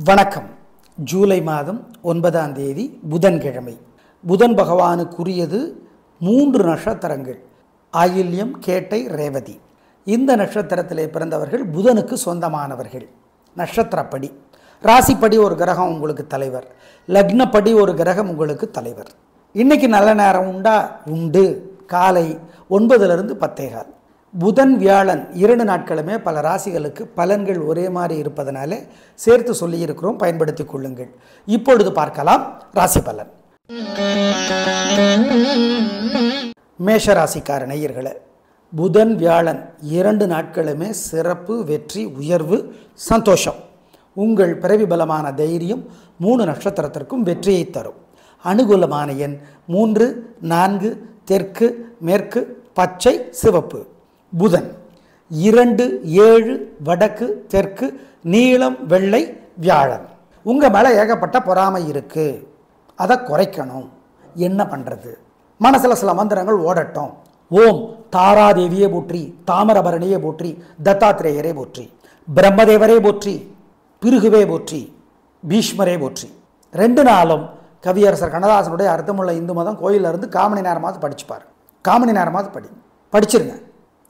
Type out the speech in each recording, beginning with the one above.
வணக்கம். ஜூலை மாதம் 9ஆம் தேதி புதன்கிழமை. புதன் பகவானுக்குரியது 3 நட்சத்திரங்கள்: ஆயில்யம், கேட்டை, ரேவதி. இந்த நட்சத்திரத்திலே பிறந்தவர்கள் புதனுக்கு சொந்தமானவர்கள். நட்சத்திரப்படி ராசிப்படி ஒரு கிரகம் உங்களுக்கு தலைவர், லக்னப்படி ஒரு கிரகம் உங்களுக்கு தலைவர். இன்றைக்கி நல்ல நேரம் உண்டா? உண்டு. காலை 9லிருந்து 10:15. புதன் வியாழன் 2 நாட்களுமே பல ராசிகளுக்கு பலன்கள் ஒரே மாதிரி இருப்பதனால சேர்த்து சொல்லியிருக்கிறோம், பயன்படுத்தி கொள்ளுங்கள். இப்பொழுது பார்க்கலாம் ராசி பலன். மேஷ ராசிக்கார நேயர்களே, புதன் வியாழன் 2 நாட்களுமே சிறப்பு, வெற்றி, உயர்வு, சந்தோஷம். உங்கள் பிறவி பலமான தைரியம் 3 நட்சத்திரத்திற்கும் வெற்றியை தரும். அனுகூலமான எண் 3, 4, தெற்கு, மேற்கு, பச்சை, சிவப்பு. புதன் 2, 7, வடக்கு, தெற்கு, நீலம், வெள்ளை, வியாழன். உங்கள் மேலே ஏகப்பட்ட பொறாமை இருக்குது, அதை குறைக்கணும். என்ன பண்ணுறது? மனசில் சில மந்திரங்கள் ஓடட்டும். ஓம் தாராதேவியே போற்றி, தாமிரபரணியே போற்றி, தத்தாத்திரேயரே போற்றி, பிரம்மதேவரே போற்றி, பிருகுவே போற்றி, பீஷ்மரே போற்றி. 2 நாளும் கவியரசர் கண்ணதாசனுடைய அர்த்தமுள்ள இந்து மதம் கோயிலிருந்து காமணி நேரமாவது படிச்சுப்பார். காமணி நேரமாவது படிச்சிருங்க.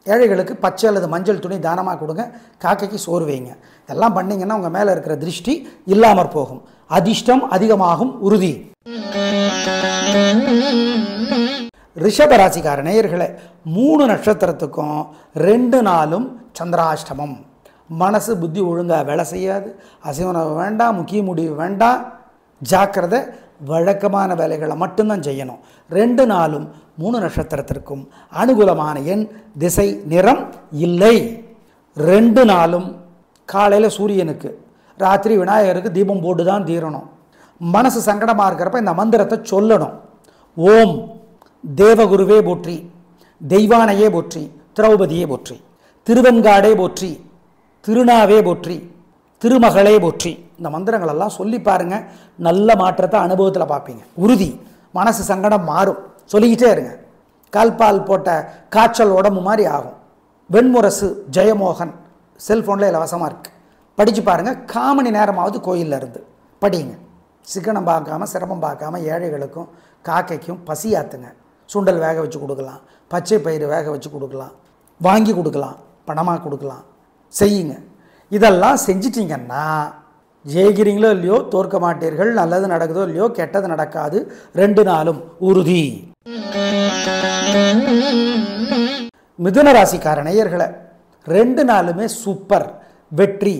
ஏழைகளுக்கு பச்சை அல்லது மஞ்சள் துணி தானமாக கொடுங்க. காக்கைக்கு சோறு வைங்க. இதெல்லாம் பண்ணிங்கன்னா உங்கள் மேலே இருக்கிற திருஷ்டி இல்லாமற் போகும். அதிர்ஷ்டம் அதிகமாகும், உறுதி. ரிஷப ராசிக்கார நேயர்களே, 3 நட்சத்திரத்துக்கும் 2 நாளும் சந்திராஷ்டமம். மனசு புத்தி ஒழுங்காக வேலை செய்யாது. அசைவனவு வேண்டாம், முக்கிய முடிவு வேண்டாம். ஜாக்கிரதை. வழக்கமான வேலைகளை மட்டும்தான் செய்யணும். 2 நாளும் 3 நட்சத்திரத்திற்கும் அனுகூலமான எண், திசை, நிறம் இல்லை. 2 நாளும் காலையில் சூரியனுக்கு, ராத்திரி விநாயகருக்கு தீபம் போட்டு தான் தீரணும். மனசு சங்கடமாக இருக்கிறப்ப இந்த மந்திரத்தை சொல்லணும். ஓம் தேவகுருவே போற்றி, தெய்வானையே போற்றி, திரௌபதியே போற்றி, திருவெண்காடே போற்றி, திருநாவே போற்றி, திருமகளே போற்றி. இந்த மந்திரங்களெல்லாம் சொல்லி பாருங்கள். நல்ல மாற்றத்தை அனுபவத்தில் பார்ப்பீங்க, உறுதி. மனசு சங்கடம் மாறும். சொல்லிக்கிட்டே இருங்க. கால்பால் போட்ட காய்ச்சல் உடம்பு மாதிரி ஆகும். வெண்முரசு ஜெயமோகன் செல்ஃபோனில் இலவசமாக இருக்குது, படித்து பாருங்கள். காமணி நேரமாவது கோயிலில் இருந்து படிங்க. சிக்கனம் பார்க்காம, சிரமம் பார்க்காம ஏழைகளுக்கும் காக்கைக்கும் பசியாத்துங்க. சுண்டல் வேக வச்சு கொடுக்கலாம், பச்சை பயிறு வேக வச்சு கொடுக்கலாம், வாங்கி கொடுக்கலாம், பணமாக கொடுக்கலாம். செய்யுங்க. இதெல்லாம் செஞ்சிட்டிங்கன்னா ஜெயிக்கிறீங்களோ இல்லையோ, தோற்க மாட்டீர்கள். நல்லது நடக்குதோ இல்லையோ, கெட்டது நடக்காது. 2 நாளும் உறுதி. மிதுன ராசிக்கார நேயர்களே, 2 நாளுமே சூப்பர், வெற்றி,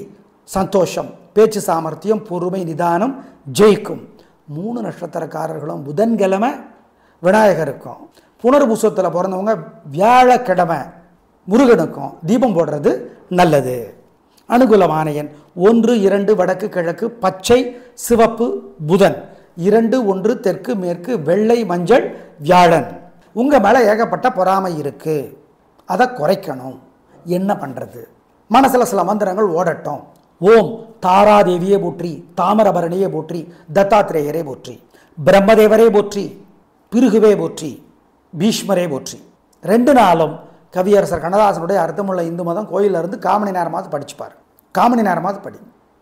சந்தோஷம், பேச்சு சாமர்த்தியம், பொறுமை, நிதானம், ஜெயிக்கும். 3 நட்சத்திரக்காரர்களும் புதன்கிழமை விநாயகருக்கும், புனர்பூசத்தில் பிறந்தவங்க வியாழக்கிழமை முருகனுக்கும் தீபம் போடுறது நல்லது. அனுகூலமான எண் 1, 2, வடக்கு, கிழக்கு, பச்சை, சிவப்பு. புதன் 2, 1, தெற்கு, மேற்கு, வெள்ளை, மஞ்சள், வியாழன். உங்கள் மேலே ஏகப்பட்ட பொறாமை இருக்குது, அதை குறைக்கணும். என்ன பண்ணுறது? மனசில் சில மந்திரங்கள் ஓடட்டும். ஓம் தாராதேவியே போற்றி, தாமிரபரணியே போற்றி, தத்தாத்திரேயரே போற்றி, பிரம்மதேவரே போற்றி, பிருகுவே போற்றி, பீஷ்மரே போற்றி. 2 நாளும் கவியரசர் கண்ணதாசனுடைய அர்த்தமுள்ள இந்து மதம் கோயிலிருந்து காமணி நேரமாவது படிச்சுப்பார். காமணி நேரமாவது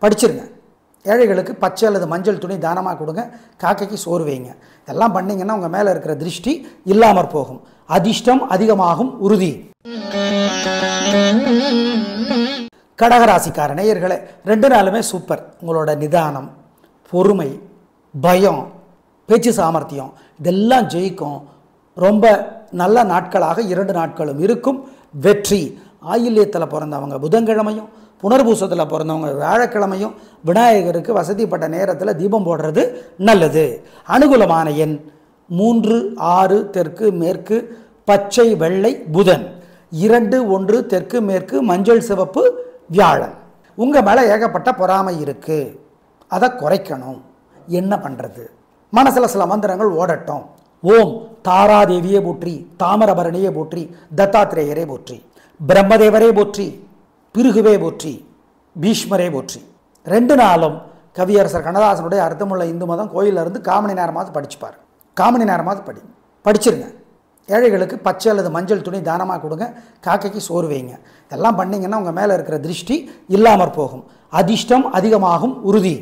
படிச்சிருங்க. ஏழைகளுக்கு பச்சை அல்லது மஞ்சள் துணி தானமாக கொடுங்க. காக்கைக்கு சோறு வைங்க. இதெல்லாம் பண்ணிங்கன்னா உங்கள் மேலே இருக்கிற திருஷ்டி இல்லாமற் போகும். அதிர்ஷ்டம் அதிகமாகும், உறுதி. கடகராசிக்கார நேயர்களே, 2 நாளுமே சூப்பர். உங்களோட நிதானம், பொறுமை, பயம், பேச்சு சாமர்த்தியம் இதெல்லாம் ஜெயிக்கும். ரொம்ப நல்ல நாட்களாக 2 நாட்களும் இருக்கும். வெற்றி. ஆயில்யத்தில் பிறந்தவங்க புதன்கிழமையும், புனர்பூசத்தில் பிறந்தவங்க வியாழக்கிழமையும் விநாயகருக்கு வசதிப்பட்ட நேரத்தில் தீபம் போடுறது நல்லது. அனுகூலமான எண் 3, 6, தெற்கு, மேற்கு, பச்சை, வெள்ளை, புதன். 2, 1, தெற்கு, மேற்கு, மஞ்சள், சிவப்பு, வியாழன். உங்கள் மேலே ஏகப்பட்ட பொறாமை இருக்குது, அதை குறைக்கணும். என்ன பண்ணுறது? மனசில் சில மந்திரங்கள் ஓடட்டும். ஓம் தாராதேவியே போற்றி, தாமிரபரணியே போற்றி, தத்தாத்திரேயரே போற்றி, பிரம்மதேவரே போற்றி, பிருகுவே போற்றி, பீஷ்மரே போற்றி. 2 நாளும் கவியரசர் கண்ணதாசனுடைய அர்த்தமுள்ள இந்து மதம் கோயிலிருந்து காமணி நேரமாவது படிச்சுப்பார். காமணி நேரமாவது படிச்சிருங்க. ஏழைகளுக்கு பச்சை அல்லது மஞ்சள் துணி தானமாக கொடுங்க. காக்கைக்கு சோறு வைங்க. இதெல்லாம் பண்ணிங்கன்னா உங்கள் மேலே இருக்கிற திருஷ்டி இல்லாமற் போகும். அதிர்ஷ்டம் அதிகமாகும் உறுதி.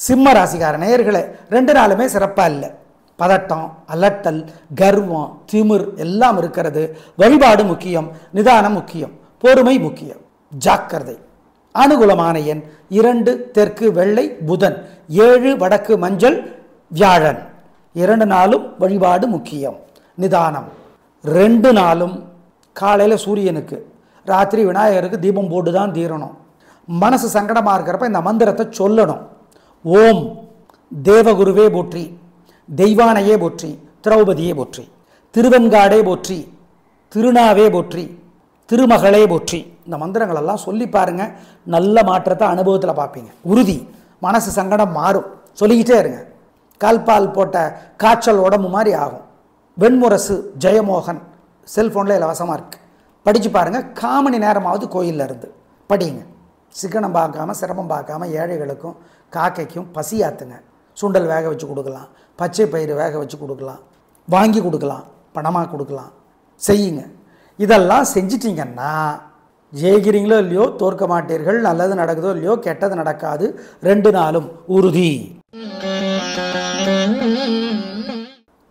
சிம்ம ராசிக்கார நேயர்களே, 2 நாளுமே சிறப்பாக இல்லை. பதட்டம், அலட்டல், கர்வம், திமிர் எல்லாம் இருக்கிறது. வழிபாடு முக்கியம், நிதானம் முக்கியம், பொறுமை முக்கியம், ஜாக்கிரதை. அனுகூலமான எண் 2 தெற்கு வெள்ளை புதன், 7 வடக்கு மஞ்சள் வியாழன். 2 நாளும் வழிபாடு முக்கியம், நிதானம். 2 நாளும் காலையில் சூரியனுக்கு, ராத்திரி விநாயகருக்கு தீபம் போட்டு தான் தீரணும். மனசு சங்கடமாக இருக்கிறப்ப இந்த மந்திரத்தை சொல்லணும். ஓம் தேவகுருவே போற்றி, தெய்வானையே போற்றி, திரௌபதியே போற்றி, திருவெண்காடே போற்றி, திருநாவே போற்றி, திருமகளே போற்றி. இந்த மந்திரங்களெல்லாம் சொல்லி பாருங்க, நல்ல மாற்றத்தை அனுபவத்தில் பார்ப்பீங்க. உறுதி. மனசு சங்கடம் மாறும். சொல்லிக்கிட்டே இருங்க. கால்பால் போட்ட காய்ச்சல் உடம்பு மாதிரி ஆகும். வெண்முரசு ஜெயமோகன் செல்ஃபோனில் இலவசமாக இருக்குது. படித்து பாருங்கள். 1/4 மணி நேரமாவது கோயிலில் இருந்து படிங்க. சிக்கனம் பார்க்காம சிரமம் பார்க்காம ஏழைகளுக்கும் காக்கைக்கும் பசியாத்துங்க. சுண்டல் வேக வச்சு கொடுக்கலாம், பச்சை பயிறு வேக வச்சு கொடுக்கலாம், வாங்கி கொடுக்கலாம், பணமாக கொடுக்கலாம். செய்யுங்க. இதெல்லாம் செஞ்சிட்டிங்கன்னா ஜெயிக்கிறீங்களோ இல்லையோ தோற்க மாட்டீர்கள். நல்லது நடக்குதோ இல்லையோ கெட்டது நடக்காது. 2 நாளும் உறுதி.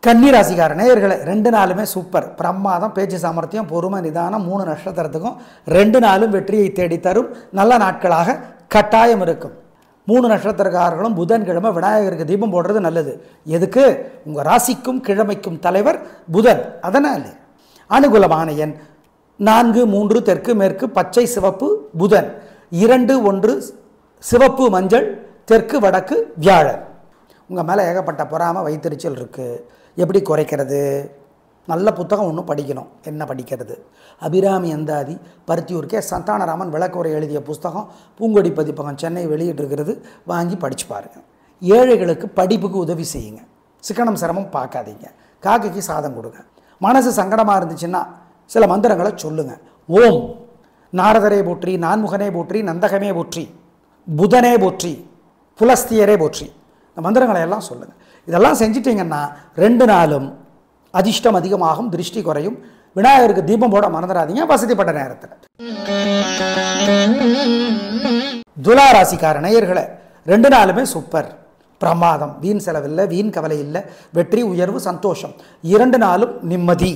கன்னிராசிக்கார நேயர்களே, 2 நாளுமே சூப்பர், பிரமாதம். பேச்சு சாமர்த்தியம், பொறுமை, நிதானம். 3 நட்சத்திரத்துக்கும் 2 நாளும் வெற்றியை தேடித்தரும் நல்ல நாட்களாக கட்டாயம் இருக்கும். 3 நட்சத்திரக்காரர்களும் புதன்கிழமை விநாயகருக்கு தீபம் போடுறது நல்லது. எதுக்கு? உங்கள் ராசிக்கும் கிழமைக்கும் தலைவர் புதன். அதனால் அனுகூலமான எண் 4 3 தெற்கு மேற்கு பச்சை சிவப்பு புதன், 2 1 சிவப்பு மஞ்சள் தெற்கு வடக்கு வியாழன். உங்கள் மேலே ஏகப்பட்ட பொறாமை வைத்தறிச்சல் இருக்குது. எப்படி குறைக்கிறது? நல்ல புத்தகம் ஒன்று படிக்கணும். என்ன படிக்கிறது? அபிராமி அந்தாதி பருத்தியூர்க்கே சந்தானராமன் விளக்குரை எழுதிய புஸ்தகம் பூங்கொடி பதிப்பகம் சென்னை வெளியிட்டிருக்கிறது. வாங்கி படித்து பாருங்கள். ஏழைகளுக்கு படிப்புக்கு உதவி செய்யுங்க. சிக்கனம் சிரமம் பார்க்காதீங்க. காக்கைக்கு சாதம் கொடுங்க. மனசு சங்கடமாக இருந்துச்சுன்னா சில மந்திரங்களை சொல்லுங்கள். ஓம் நாரதரே போற்றி, நான்முகனே போற்றி, நந்தகமே போற்றி, புதனே போற்றி, புலஸ்தியரே போற்றி. இந்த மந்திரங்களை எல்லாம் சொல்லுங்கள். இதெல்லாம் செஞ்சிட்டிங்கன்னா 2 நாளும் அதிர்ஷ்டம் அதிகமாகும், திருஷ்டி குறையும். விநாயகருக்கு தீபம் போட மறந்துடாதீங்க வசதிப்பட்ட நேரத்தில். துலா ராசிக்கார நேயர்களே, 2 நாளுமே சூப்பர், பிரமாதம். வீண் செலவில்லை, வீண் கவலை இல்லை, வெற்றி உயர்வு சந்தோஷம். 2 நாளும் நிம்மதி.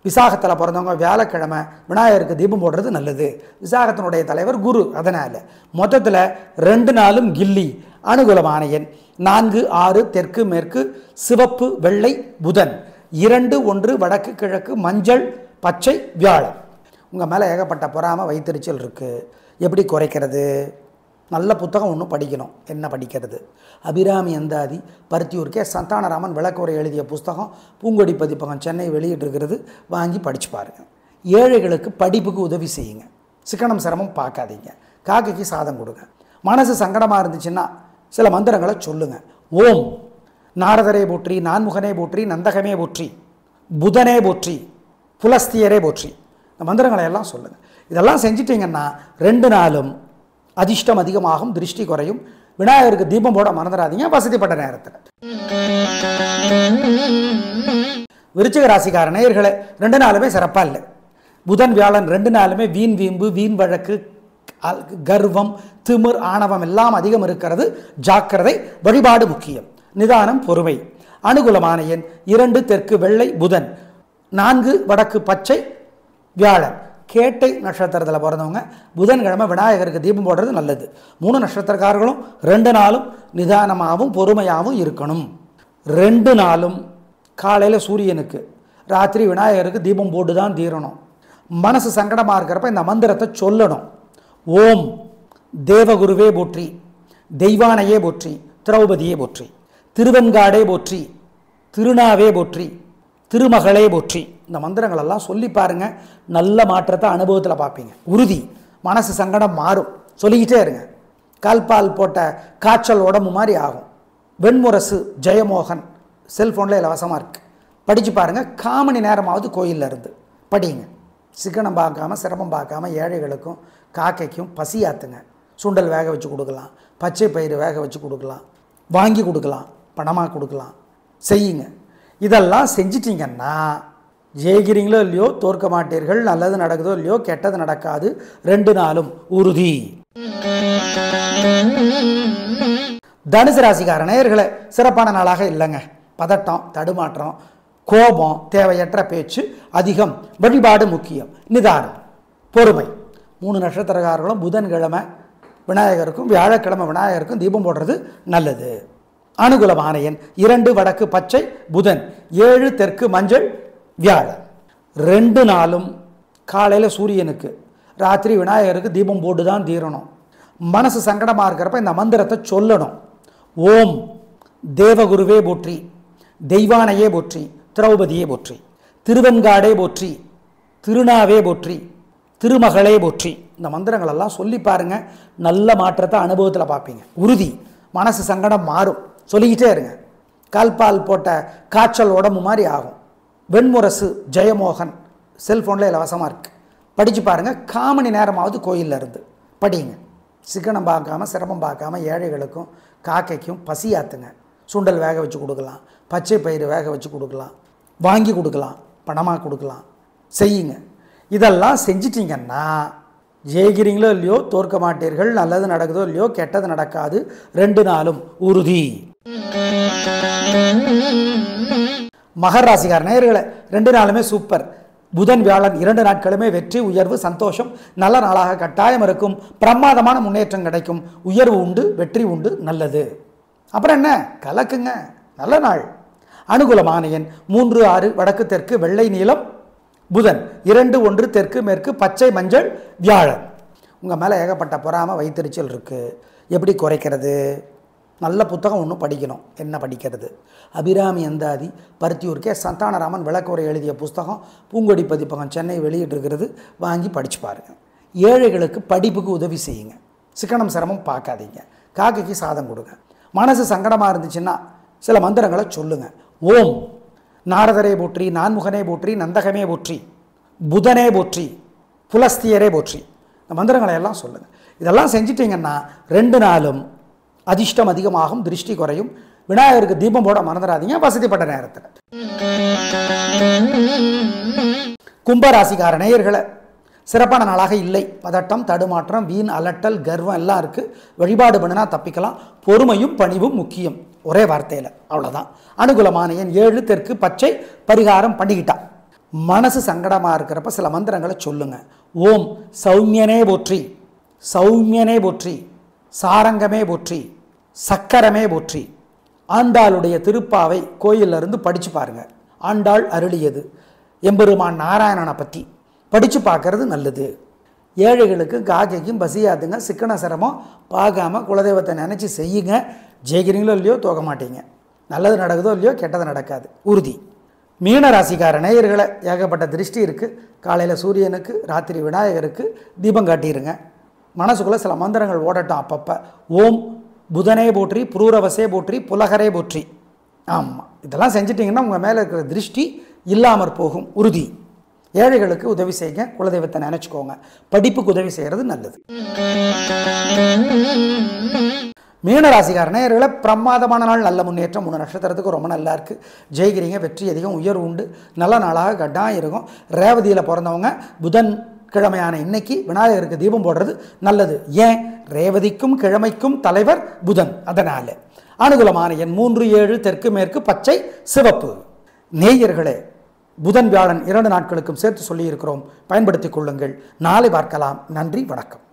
விசாகத்தில் பிறந்தவங்க வியாழக்கிழமை விநாயகருக்கு தீபம் போடுறது நல்லது. விசாகத்தினுடைய தலைவர் குரு. அதனால் மொத்தத்தில் 2 நாளும் கில்லி. அனுகூலமான எண் 4 6 தெற்கு மேற்கு சிவப்பு வெள்ளை புதன், 2 1 வடக்கு கிழக்கு மஞ்சள் பச்சை வியாழன். உங்கள் மேலே ஏகப்பட்ட பொறாமை வைத்தறிச்சல் இருக்குது. எப்படி குறைக்கிறது? நல்ல புத்தகம் ஒன்று படிக்கணும். என்ன படிக்கிறது? அபிராமி அந்தாதி பருத்தியூர்க்கே சந்தானராமன் விளக்குரை எழுதிய புஸ்தகம் பூங்கொடி பதிப்பகம் சென்னை வெளியிட்டிருக்கிறது. வாங்கி படித்து பாருங்கள். ஏழைகளுக்கு படிப்புக்கு உதவி செய்யுங்க. சிக்கனம் சிரமம் பார்க்காதீங்க. காக்கைக்கு சாதம் கொடுங்க. மனசு சங்கடமாக இருந்துச்சுன்னா சில மந்திரங்களை சொல்லுங்கள். ஓம் நாரதரே போற்றி, நான்முகனே போற்றி, நந்தகமே போற்றி, புதனே போற்றி, புலஸ்தியரே போற்றி. இந்த மந்திரங்களை எல்லாம் சொல்லுங்கள். இதெல்லாம் செஞ்சிட்டிங்கன்னா 2 நாளும் அதிர்ஷ்டம் அதிகமாகும், திருஷ்டி குறையும். விநாயகருக்கு தீபம் போட மறந்துடாதீங்க வசதிப்பட்ட நேரத்தில். விருச்சிக ராசிக்கார நேயர்களே, 2 நாளுமே சிறப்பாக இல்லை. புதன் வியாழன் 2 நாளுமே வீண் வீம்பு, வீண் வழக்கு, கர்வம், திமிர், ஆணவம் எல்லாம் அதிகம் இருக்கிறது. ஜாக்கிரதை. வழிபாடு முக்கியம், நிதானம், பொறுமை. அனுகூலமான எண் 2 தெற்கு வெள்ளை புதன், 4 வடக்கு பச்சை வியாழன். கேட்டை நட்சத்திரத்தில் பிறந்தவங்க புதன்கிழமை விநாயகருக்கு தீபம் போடுறது நல்லது. 3 நட்சத்திரக்காரர்களும் 2 நாளும் நிதானமாகவும் பொறுமையாகவும் இருக்கணும். 2 நாளும் காலையில் சூரியனுக்கு, ராத்திரி விநாயகருக்கு தீபம் போட்டு தான் தீரணும். மனசு சங்கடமாக இருக்கிறப்ப இந்த மந்திரத்தை சொல்லணும். ஓம் தேவகுருவே போற்றி, தெய்வானையே போற்றி, திரௌபதியே போற்றி, திருவெண்காடே போற்றி, திருநாவே போற்றி, திருமகளே போற்றி. இந்த மந்திரங்களெல்லாம் சொல்லி பாருங்கள். நல்ல மாற்றத்தை அனுபவத்தில் பார்ப்பீங்க. உறுதி. மனசு சங்கடம் மாறும். சொல்லிக்கிட்டே இருங்க. கால்பால் போட்ட காய்ச்சல் உடம்பு மாதிரி ஆகும். வெண்முரசு ஜெயமோகன் செல்ஃபோனில் இலவசமாக இருக்குது. படித்து பாருங்கள். 1/4 மணி நேரமாவது கோயிலில் இருந்து படிங்க. சிக்கனம் பார்க்காம சிரமம் பார்க்காம ஏழைகளுக்கும் காக்கைக்கும் பசியாத்துங்க. சுண்டல் வேக வச்சு கொடுக்கலாம், பச்சை பயிறு வேக வச்சு கொடுக்கலாம், வாங்கி கொடுக்கலாம், பணமாக கொடுக்கலாம். செய்யுங்க. இதெல்லாம் செஞ்சிட்டிங்கன்னா ஜெயிக்கிறீங்களோ இல்லையோ, தோற்க மாட்டீர்கள். நல்லது நடக்குதோ இல்லையோ, கெட்டது நடக்காது. 2 நாளும் உறுதி. தனுசு ராசிக்கார நேயர்களே, சிறப்பான நாளாக இல்லைங்க. பதட்டம், தடுமாற்றம், கோபம், தேவையற்ற பேச்சு அதிகம். வழிபாடு முக்கியம். நிதானம், பொறுமை. 3 நட்சத்திரக்காரர்களும் புதன்கிழமை விநாயகருக்கும் வியாழக்கிழமை விநாயகருக்கும் தீபம் போடுறது நல்லது. அனுகூலமான எண் 2 வடக்கு பச்சை புதன், 7 தெற்கு மஞ்சள் வியாழன். 2 நாளும் காலையில் சூரியனுக்கு, ராத்திரி விநாயகருக்கு தீபம் போட்டு தான் தீரணும். மனசு சங்கடமாக இருக்கிறப்ப இந்த மந்திரத்தை சொல்லணும். ஓம் தேவகுருவே போற்றி, தெய்வானையே போற்றி, திரௌபதியே போற்றி, திருவெண்காடே போற்றி, திருநாவே போற்றி, திருமகளே போற்றி. இந்த மந்திரங்களெல்லாம் சொல்லி பாருங்க, நல்ல மாற்றத்தை அனுபவத்தில் பார்ப்பீங்க. உறுதி. மனசு சங்கடம் மாறும். சொல்லிக்கிட்டே இருங்க. கால்பால் போட்ட காய்ச்சல் உடம்பு மாதிரி ஆகும். வெண்முரசு ஜெயமோகன் செல்ஃபோனில் இலவசமாக இருக்குது. படித்து பாருங்கள். காமணி நேரமாவது கோயிலில் இருந்து படிங்க. சிக்கனம் பார்க்காம, சிரமம் பார்க்காம ஏழைகளுக்கும் காக்கைக்கும் பசியாத்துங்க. சுண்டல் வேக வச்சு கொடுக்கலாம், பச்சை பயிறு வேக வச்சு கொடுக்கலாம், வாங்கி கொடுக்கலாம், பணமாக கொடுக்கலாம். செய்யுங்க. இதெல்லாம் செஞ்சிட்டிங்கன்னா ஜெயிக்கிறீங்களோ இல்லையோ, தோற்க மாட்டீர்கள். நல்லது நடக்குதோ இல்லையோ, கெட்டது நடக்காது. 2 நாளும் உறுதி. மகர ராசிக்கார நேயர்களே, 2 நாளுமே சூப்பர். புதன் வியாழன் 2 நாட்களுமே வெற்றி, உயர்வு, சந்தோஷம். நல்ல நாளாக கட்டாயம் இருக்கும். பிரமாதமான முன்னேற்றம் கிடைக்கும். உயர்வு உண்டு, வெற்றி உண்டு. நல்லது. அப்புறம் என்ன, கலக்குங்க. நல்ல நாள். அனுகூலமான எண் 3 6 வடக்கு தெற்கு வெள்ளை நீலம் புதன், 2 1 தெற்கு மேற்கு பச்சை மஞ்சள் வியாழன். உங்கள் மேலே ஏகப்பட்ட பொறாமை வைத்தறிச்சல் இருக்குது. எப்படி குறைக்கிறது? நல்ல புத்தகம் ஒன்று படிக்கணும். என்ன படிக்கிறது? அபிராமி அந்தாதி பருத்தியூர்க்கே சந்தானராமன் விளக்குரை எழுதிய புஸ்தகம் பூங்கொடி பதிப்பகம் சென்னை வெளியிட்டிருக்கிறது. வாங்கி படித்து பாருங்கள். ஏழைகளுக்கு படிப்புக்கு உதவி செய்யுங்க. சிக்கனம் சிரமம் பார்க்காதீங்க. காக்கைக்கு சாதம் கொடுங்க. மனசு சங்கடமாக இருந்துச்சுன்னா சில மந்திரங்களை சொல்லுங்கள். ஓம் நாரதரே போற்றி, நான்முகனே போற்றி, நந்தகமே போற்றி, புதனே போற்றி, புலஸ்தியரே போற்றி. இந்த மந்திரங்களை எல்லாம் சொல்லுங்கள். இதெல்லாம் செஞ்சிட்டிங்கன்னா 2 நாளும் அதிர்ஷ்டம் அதிகமாகும், திருஷ்டி குறையும். விநாயகருக்கு தீபம் போட மறந்துடாதீங்க வசதிப்பட்ட நேரத்தில். கும்பராசிக்கார நேயர்களை, சிறப்பான நாளாக இல்லை. பதட்டம், தடுமாற்றம், வீண் அலட்டல், கர்வம் எல்லாம் இருக்குது. வழிபாடு பண்ணினா தப்பிக்கலாம். பொறுமையும் பணிவும் முக்கியம். ஒரே வார்த்தையில் அவ்வளோதான். அனுகூலமான எண் 7 தெற்கு பச்சை. பரிகாரம் பண்ணிக்கிட்டா. மனசு சங்கடமாக இருக்கிறப்ப சில மந்திரங்களை சொல்லுங்க. ஓம் சௌமியனே போற்றி, சௌமியனே போற்றி, சாரங்கமே போற்றி, சக்கரமே போற்றி. ஆண்டாளுடைய திருப்பாவை கோயிலிருந்து படித்து பாருங்கள். ஆண்டாள் அருளியது எம்பெருமான் நாராயணனை பற்றி படித்து பார்க்கறது நல்லது. ஏழைகளுக்கு காக்கைக்கும் பசியாதுங்க. சிக்கன சிரமம் பார்க்காம குலதெய்வத்தை நினச்சி செய்யுங்க. ஜெயிக்கிறீங்களோ இல்லையோ, தோக்க மாட்டீங்க. நல்லது நடக்குதோ இல்லையோ, கெட்டது நடக்காது. உறுதி. மீன ராசிக்கார நேயர்களை, ஏகப்பட்ட திருஷ்டி இருக்குது. காலையில் சூரியனுக்கு, ராத்திரி விநாயகருக்கு தீபம் காட்டிடுங்க. மனசுக்குள்ளே சில மந்திரங்கள் ஓடட்டும் அப்பப்போ. ஓம் புதனே போற்றி, புரூரவசே போற்றி, புலகரே போற்றி. ஆமாம், இதெல்லாம் செஞ்சிட்டிங்கன்னா உங்கள் மேலே இருக்கிற திருஷ்டி இல்லாமற் போகும். உறுதி. ஏழைகளுக்கு உதவி செய்யுங்க. குலதெய்வத்தை நினச்சிக்கோங்க. படிப்புக்கு உதவி செய்கிறது நல்லது. மீனராசிக்கார நேயர்களை, பிரமாதமான நாள், நல்ல முன்னேற்றம். 3 நட்சத்திரத்துக்கு ரொம்ப நல்லா இருக்குது. ஜெயிக்கிறீங்க. வெற்றி அதிகம், உயர்வு உண்டு. நல்ல நாளாக கட்டாயம் இருக்கும். ரேவதியில் பிறந்தவங்க புதன் கிழமையான இன்னைக்கு விநாயகருக்கு தீபம் போடுறது நல்லது. ஏன்? ரேவதிக்கும் கிழமைக்கும் தலைவர் புதன். அதனால் அனுகூலமான எண் 3 7 தெற்கு மேற்கு பச்சை சிவப்பு. நேயர்களே, புதன் வியாழன் 2 நாட்களுக்கும் சேர்த்து சொல்லியிருக்கிறோம். பயன்படுத்திக் கொள்ளுங்கள். நாளை பார்க்கலாம். நன்றி, வணக்கம்.